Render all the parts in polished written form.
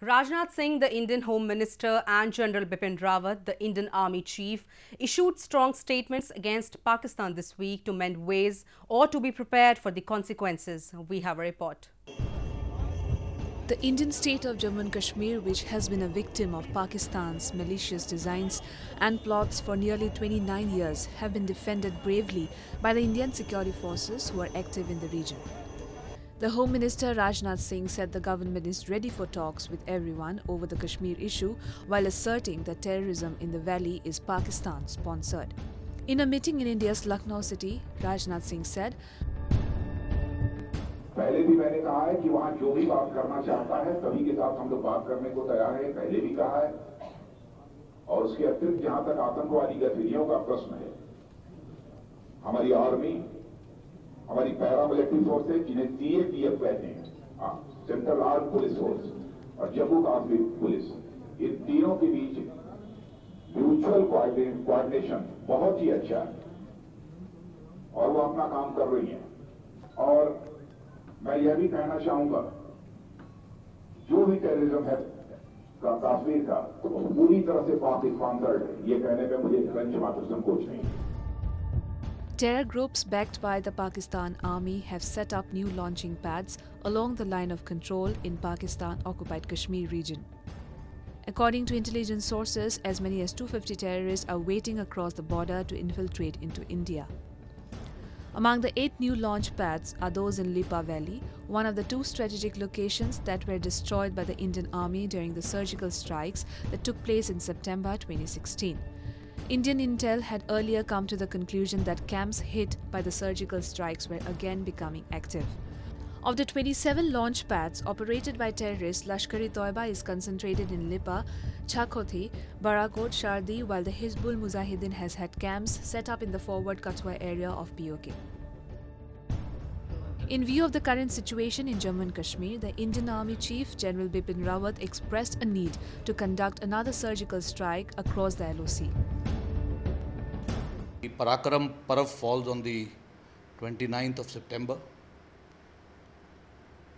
Rajnath Singh, the Indian Home Minister, and General Bipin Rawat, the Indian Army Chief, issued strong statements against Pakistan this week to mend ways or to be prepared for the consequences. We have a report. The Indian state of Jammu and Kashmir, which has been a victim of Pakistan's malicious designs and plots for nearly 29 years, have been defended bravely by the Indian security forces who are active in the region. The Home Minister Rajnath Singh said the government is ready for talks with everyone over the Kashmir issue, while asserting that terrorism in the valley is Pakistan-sponsored. In a meeting in India's Lucknow city, Rajnath Singh said, पहले भी मैंने कहा है कि वहां जो भी बात करना चाहता है सभी के साथ हम लोग बात करने को तैयार हैं, पहले भी कहा है। और उसके अतिरिक्त जहां तक आतंकवादी गतिविधियों का प्रश्न है, हमारी आर्मी, हमारी पैरामिलिट्री फोर्सेज, जिन्हें सीएपीएफ कहते हैं, सेंट्रल आर्म पुलिस फोर्स और जम्मू कश्मीर पुलिस, इन तीनों के बीच म्यूचुअल कोऑर्डिनेशन बहुत ही अच्छा है और वो अपना काम कर रही है। और मैं यह भी कहना चाहूंगा, जो भी टेररिज्म है कश्मीर का, वो पूरी तरह से पाकिस्तान-स्पॉन्सर्ड है। ये कहने में मुझे रंज मात्र संकोच नहीं है। Terror groups backed by the Pakistan Army have set up new launching pads along the line of control in Pakistan-occupied Kashmir region. According to intelligence sources, as many as 250 terrorists are waiting across the border to infiltrate into India. Among the 8 new launch pads are those in Lipa Valley, one of the 2 strategic locations that were destroyed by the Indian Army during the surgical strikes that took place in September 2016. Indian intel had earlier come to the conclusion that camps hit by the surgical strikes were again becoming active. Of the 27 launch pads operated by terrorists, Lashkar-e-Taiba is concentrated in Lipa, Chakoti, Barakot, Shardi, while the Hizbul Mujahideen has had camps set up in the forward Kathua area of POK. In view of the current situation in Jammu and Kashmir, the Indian Army Chief General Bipin Rawat expressed a need to conduct another surgical strike across the LOC. The Parakaram Parv falls on the 29th of September.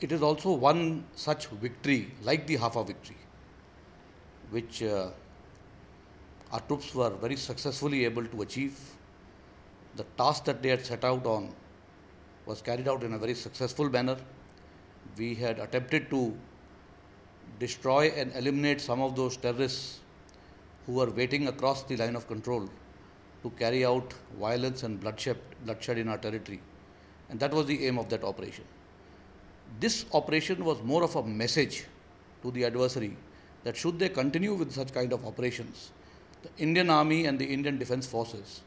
It is also one such victory, like the Hafa victory, which our troops were very successfully able to achieve. The task that they had set out on was carried out in a very successful manner. We had attempted to destroy and eliminate some of those terrorists who were waiting across the line of control to carry out violence and bloodshed in our territory. And that was the aim of that operation. This operation was more of a message to the adversary that should they continue with such kind of operations, the Indian Army and the Indian Defence Forces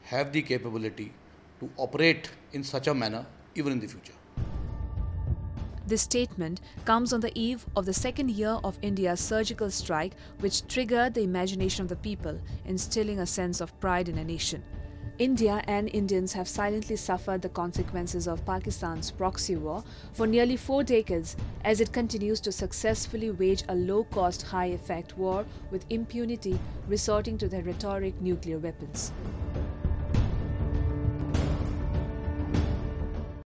have the capability to operate in such a manner even in the future. This statement comes on the eve of the second year of India's surgical strike, which triggered the imagination of the people, instilling a sense of pride in a nation. India and Indians have silently suffered the consequences of Pakistan's proxy war for nearly 4 decades as it continues to successfully wage a low-cost, high-effect war with impunity, resorting to their rhetoric nuclear weapons.